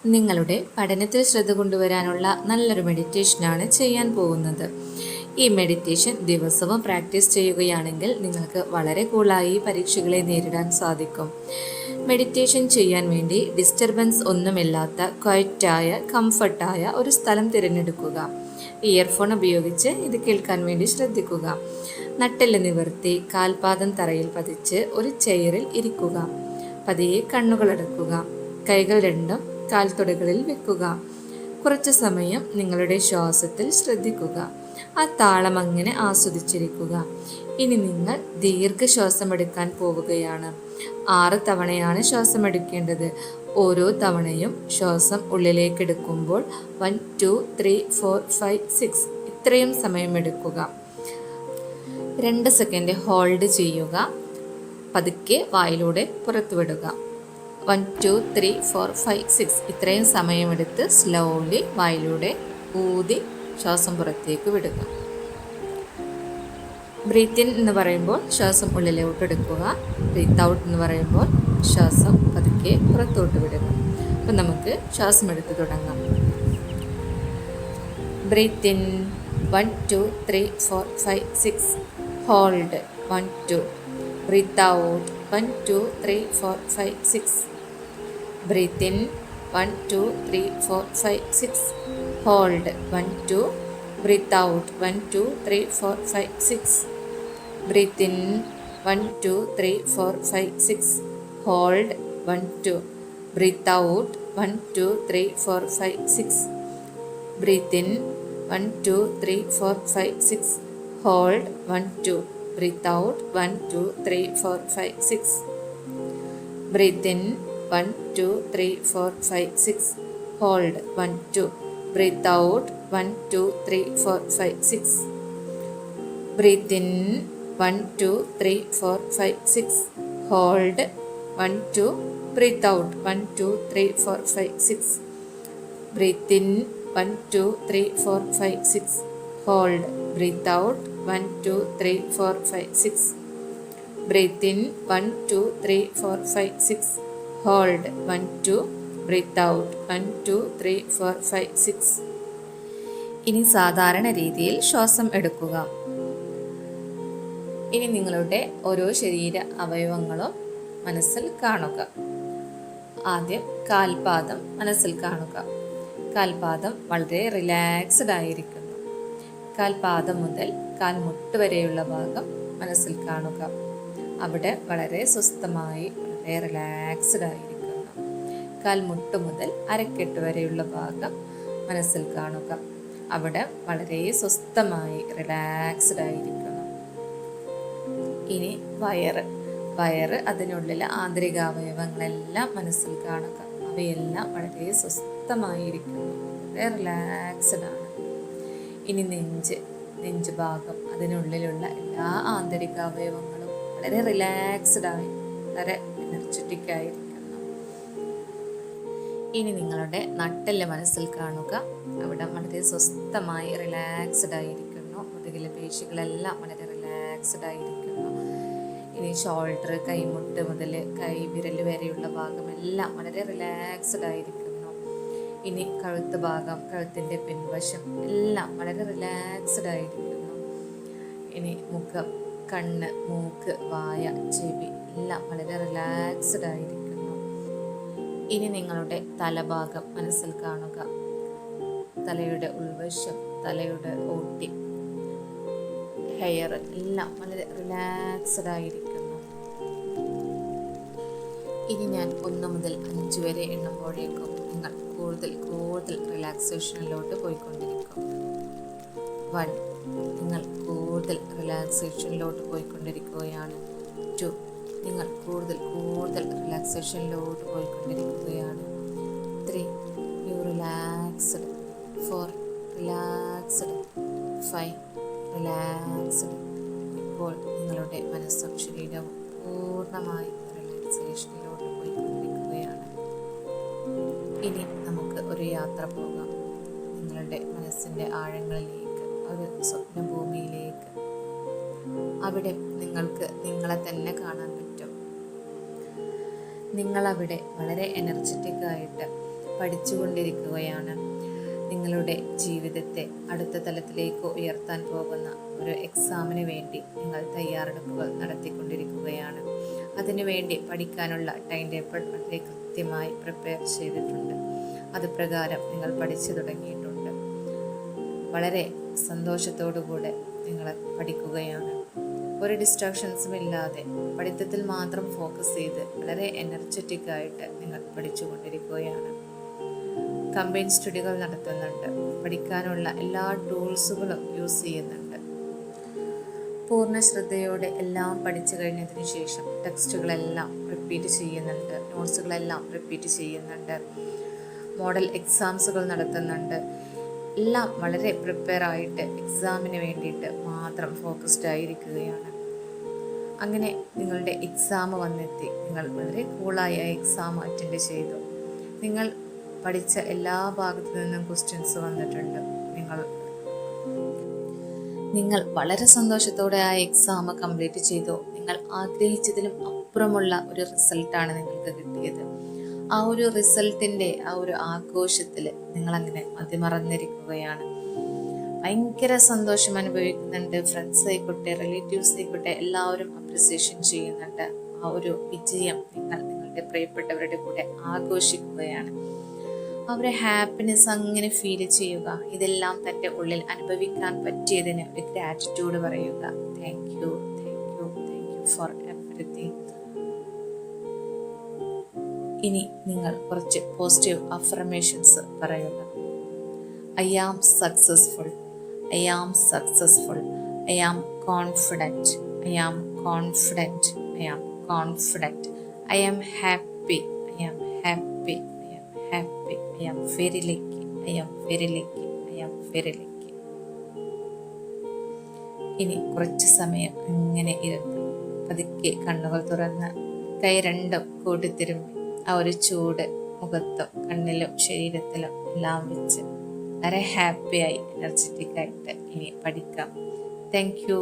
നിങ്ങളുടെ പഠനത്തിൽ ശ്രദ്ധ കൊണ്ടുവരാനുള്ള നല്ലൊരു മെഡിറ്റേഷനാണ് ചെയ്യാൻ പോകുന്നത്. ഈ മെഡിറ്റേഷൻ ദിവസവും പ്രാക്ടീസ് ചെയ്യുകയാണെങ്കിൽ നിങ്ങൾക്ക് വളരെ കൂളായി പരീക്ഷകളെ നേരിടാൻ സാധിക്കും. മെഡിറ്റേഷൻ ചെയ്യാൻ വേണ്ടി ഡിസ്റ്റർബൻസ് ഒന്നുമില്ലാത്ത ക്വയറ്റായ കംഫർട്ടായ ഒരു സ്ഥലം തിരഞ്ഞെടുക്കുക. ഇയർഫോൺ ഉപയോഗിച്ച് ഇത് കേൾക്കാൻ വേണ്ടി ശ്രദ്ധിക്കുക. നട്ടെല്ല് നിവർത്തി കാൽപാദം തറയിൽ പതിച്ച് ഒരു ചെയറിൽ ഇരിക്കുക. പതിയെ കണ്ണുകളടക്കുക. കൈകൾ രണ്ടും കാൽത്തുടകളിൽ വെക്കുക. കുറച്ചു സമയം നിങ്ങളുടെ ശ്വാസത്തിൽ ശ്രദ്ധിക്കുക. ആ താളം അങ്ങനെ ആസ്വദിച്ചിരിക്കുക. ഇനി നിങ്ങൾ ദീർഘശ്വാസം എടുക്കാൻ പോവുകയാണ്. 6 തവണയാണ് ശ്വാസം എടുക്കേണ്ടത്. ഓരോ തവണയും ശ്വാസം ഉള്ളിലേക്ക് എടുക്കുമ്പോൾ 1 2 3 4 5 6 ഇത്രയും സമയം എടുക്കുക. 2 സെക്കൻഡ് ഹോൾഡ് ചെയ്യുക. പതുക്കെ വായിലൂടെ പുറത്തുവിടുക. 1 2 3 4 5 6 ഇത്രയും സമയമെടുത്ത് സ്ലോലി വായിലൂടെ ഊതി ശ്വാസം പുറത്തേക്ക് വിടുക. ബ്രീത്ത് ഇൻ എന്ന് പറയുമ്പോൾ ശ്വാസം ഉള്ളിലോട്ട് എടുക്കുക. ബ്രീത്ത് ഔട്ട് എന്ന് പറയുമ്പോൾ ശ്വാസം പതുക്കെ പുറത്തോട്ട് വിടുക. അപ്പം നമുക്ക് ശ്വാസം എടുത്ത് തുടങ്ങാം. Breathe in 1 2 3 4 5 6. Hold 1 2. Breathe out 1 2 3 4 5 6. Breathe in 1 2 3 4 5 6. Hold 1 2. Breathe out 1 2 3 4 5 6. Breathe in 1 2 3 4 5 6. Hold 1 2. Breathe out 1 2 3 4 5 6. Breathe in 1 2 3 4 5 6. Hold 1 2. Breathe out 1 2 3 4 5 6. Breathe in 1 2 3 4 5 6. Hold 1 2. Breathe out 1 2 3 4 5 6. Breathe in 1 2 3 4 5 6. Hold 1 2. Breathe out 1 2 3 4 5 6. Breathe in 1 2 3 4 5 6. Hold. Breathe out 1 2 3 4 5 6. Breathe in 1 2 3 4 5 6. Hold 1 2. Breathe out 1 2 3 4 5 6. ഇനി സാധാരണ രീതിയിൽ ശ്വാസം എടുക്കുക. ഇനി നിങ്ങളുടെ ഓരോ ശരീര അവയവങ്ങളും മനസ്സിൽ കാണുക. ആദ്യം കാൽപാദം മനസ്സിൽ കാണുക. കാൽപാദം വളരെ റിലാക്സ്ഡ് ആയിരിക്കുന്നു. കാൽപാദം മുതൽ കാൽമുട്ട് വരെയുള്ള ഭാഗം മനസ്സിൽ കാണുക. അവിടെ വളരെ സ്വസ്ഥമായി വളരെ റിലാക്സ്ഡ് ആയിരിക്കുന്നു. കാൽമുട്ട് മുതൽ അരക്കെട്ട് വരെയുള്ള ഭാഗം മനസ്സിൽ കാണുക. അവിടെ വളരെ സ്വസ്ഥമായി റിലാക്സ്ഡ് ആയിരിക്കുന്നു. ഇനി വയറ് അതിനുള്ളിലെ ആന്തരിക അവയവങ്ങളെല്ലാം മനസ്സിൽ കാണുക. അവയെല്ലാം വളരെ സ്വസ്ഥമായിരിക്കുന്നു, വളരെ റിലാക്സ്ഡ് ആണ്. ഇനി നെഞ്ച് ഭാഗം അതിനുള്ളിലുള്ള എല്ലാ ആന്തരിക അവയവങ്ങളും വളരെ റിലാക്സ്ഡ് ആയി വളരെ എനർജറ്റിക് ആയിരിക്കുന്നു. ഇനി നിങ്ങളുടെ നട്ടെല്ല് മനസ്സിൽ കാണുക. അവിടെ വളരെ സ്വസ്ഥമായി റിലാക്സ്ഡ് ആയിരിക്കുന്നു. മുതുകിലെ പേശികളെല്ലാം വളരെ റിലാക്സ്ഡ് ആയിരിക്കുന്നു. ഇനി ഷോൾഡർ, കൈമുട്ട് മുതൽ കൈവിരൽ വരെയുള്ള ഭാഗമെല്ലാം വളരെ റിലാക്സ്ഡ് ആയിരിക്കുന്നു. ഇനി കഴുത്ത് ഭാഗം, കഴുത്തിൻ്റെ പിൻവശം എല്ലാം വളരെ റിലാക്സ്ഡ് ആയിരിക്കുന്നു. ഇനി മുഖം, കണ്ണ്, മൂക്ക്, വായ, ചെവി എല്ലാം വളരെ റിലാക്സ്ഡ് ആയിരിക്കുന്നു. ഇനി നിങ്ങളുടെ തലഭാഗം മനസ്സിൽ കാണുക. തലയുടെ ഉൾവശം, തലയുടെ ഓട്ടി, ഹെയർ എല്ലാം വളരെ റിലാക്സ്ഡ് ആയിരിക്കുന്നു. ഇനി ഞാൻ 1 മുതൽ 5 വരെ എണ്ണുമ്പോഴേക്കും നിങ്ങൾ കൂടുതൽ റിലാക്സേഷനിലോട്ട് പോയിക്കൊണ്ടിരിക്കും. 1. നിങ്ങൾ കൂടുതൽ റിലാക്സേഷനിലോട്ട് പോയിക്കൊണ്ടിരിക്കുകയാണ്. 2. നിങ്ങൾ കൂടുതൽ റിലാക്സേഷനിലോട്ട് പോയിക്കൊണ്ടിരിക്കുകയാണ്. 3. You relaxed. 4. റിലാക്സ്ഡ്. 5. റിലാക്സ്ഡ്. ഇപ്പോൾ നിങ്ങളുടെ മനസ്സും ശരീരവും പൂർണ്ണമായി റിലാക്സേഷനിലോട്ട് പോയിക്കൊണ്ടിരിക്കുകയാണ്. ഇനി നമുക്ക് ഒരു യാത്ര പോകാം. നിങ്ങളുടെ മനസ്സിൻ്റെ ആഴങ്ങളിലേക്ക്, ഒരു സ്വപ്നഭൂമിയിലേക്ക്. അവിടെ നിങ്ങൾക്ക് നിങ്ങളെ തന്നെ കാണാൻ പറ്റും. നിങ്ങളവിടെ വളരെ എനർജറ്റിക് ആയിട്ട് പഠിച്ചുകൊണ്ടിരിക്കുകയാണ്. നിങ്ങളുടെ ജീവിതത്തെ അടുത്ത തലത്തിലേക്ക് ഉയർത്താൻ പോകുന്ന ഒരു എക്സാമിന് വേണ്ടി നിങ്ങൾ തയ്യാറെടുപ്പുകൾ നടത്തിക്കൊണ്ടിരിക്കുകയാണ്. അതിനുവേണ്ടി പഠിക്കാനുള്ള ടൈം ടേബിൾ വളരെ കൃത്യമായി പ്രിപ്പയർ ചെയ്തിട്ടുണ്ട്. അതുപ്രകാരം നിങ്ങൾ പഠിച്ചു തുടങ്ങിയിട്ടുണ്ട്. വളരെ സന്തോഷത്തോടുകൂടെ നിങ്ങൾ പഠിക്കുകയാണ്. ഒരു ഡിസ്ട്രാക്ഷൻസും ഇല്ലാതെ പഠിത്തത്തിൽ മാത്രം ഫോക്കസ് ചെയ്ത് വളരെ എനർജറ്റിക് ആയിട്ട് നിങ്ങൾ പഠിച്ചുകൊണ്ടിരിക്കുകയാണ്. കമ്പൈൻ സ്റ്റഡികൾ നടത്തുന്നുണ്ട്. പഠിക്കാനുള്ള എല്ലാ ടൂൾസുകളും യൂസ് ചെയ്യുന്നുണ്ട്. പൂർണ്ണ ശ്രദ്ധയോടെ എല്ലാം പഠിച്ചു കഴിഞ്ഞതിന് ശേഷം ടെക്സ്റ്റുകളെല്ലാം റിപ്പീറ്റ് ചെയ്യുന്നുണ്ട്. നോട്ട്സുകളെല്ലാം റിപ്പീറ്റ് ചെയ്യുന്നുണ്ട്. മോഡൽ എക്സാംസുകൾ നടത്തുന്നുണ്ട്. എല്ലാം വളരെ പ്രിപ്പയർ ആയിട്ട് എക്സാമിന് വേണ്ടിയിട്ട് മാത്രം ഫോക്കസ്ഡ് ആയിരിക്കുകയാണ്. അങ്ങനെ നിങ്ങളുടെ എക്സാം വന്നെത്തി. നിങ്ങൾ വളരെ കൂളായി ആ എക്സാം അറ്റൻഡ് ചെയ്തു. നിങ്ങൾ പഠിച്ച എല്ലാ ഭാഗത്തു നിന്നും ക്വസ്റ്റ്യൻസ് വന്നിട്ടുണ്ട്. നിങ്ങൾ വളരെ സന്തോഷത്തോടെ ആ എക്സാം കംപ്ലീറ്റ് ചെയ്തു. നിങ്ങൾ ആഗ്രഹിച്ചതിലും അപ്പുറമുള്ള ഒരു റിസൾട്ടാണ് നിങ്ങൾക്ക് കിട്ടിയത്. ആ ഒരു റിസൾട്ടിൻ്റെ ആ ഒരു ആഘോഷത്തിൽ നിങ്ങളങ്ങനെ മതിമറന്നിരിക്കുകയാണ്. ഭയങ്കര സന്തോഷം അനുഭവിക്കുന്നുണ്ട്. ഫ്രണ്ട്സ് ആയിക്കോട്ടെ, റിലേറ്റീവ്സ് ആയിക്കോട്ടെ, എല്ലാവരും അപ്രിസിയേഷൻ ചെയ്യുന്നുണ്ട്. ആ ഒരു വിജയം നിങ്ങൾ നിങ്ങളുടെ പ്രിയപ്പെട്ടവരുടെ കൂടെ ആഘോഷിക്കുകയാണ്. അവരെ ഹാപ്പിനെസ് അങ്ങനെ ഫീൽ ചെയ്യുക. ഇതെല്ലാം തൻ്റെ ഉള്ളിൽ അനുഭവിക്കാൻ പറ്റിയതിന് ഒരു ഗ്രാറ്റിറ്റ്യൂഡ് പറയുക. Thank you for everything. ഇനി നിങ്ങൾ കുറച്ച് പോസിറ്റീവ് അഫർമേഷൻസ് പറയുക. I am successful, I am successful, I am confident, I am confident, I am confident, I am happy, I am happy, I am happy, I am very lucky, I am very lucky, I am very lucky. ഇനി കുറച്ച് സമയം ഇങ്ങനെ ഇരുന്ന് പതുക്കെ കണ്ണുകൾ തുറന്ന് കൈ രണ്ടും കൂട്ടിത്തിരുമ്മി ആ ഒരു ചൂട് മുഖത്തും കണ്ണിലും ശരീരത്തിലും എല്ലാം വെച്ച് വളരെ ഹാപ്പിയായി എനർജറ്റിക് ആയിട്ട് ഇനി പഠിക്കാം. Thank you.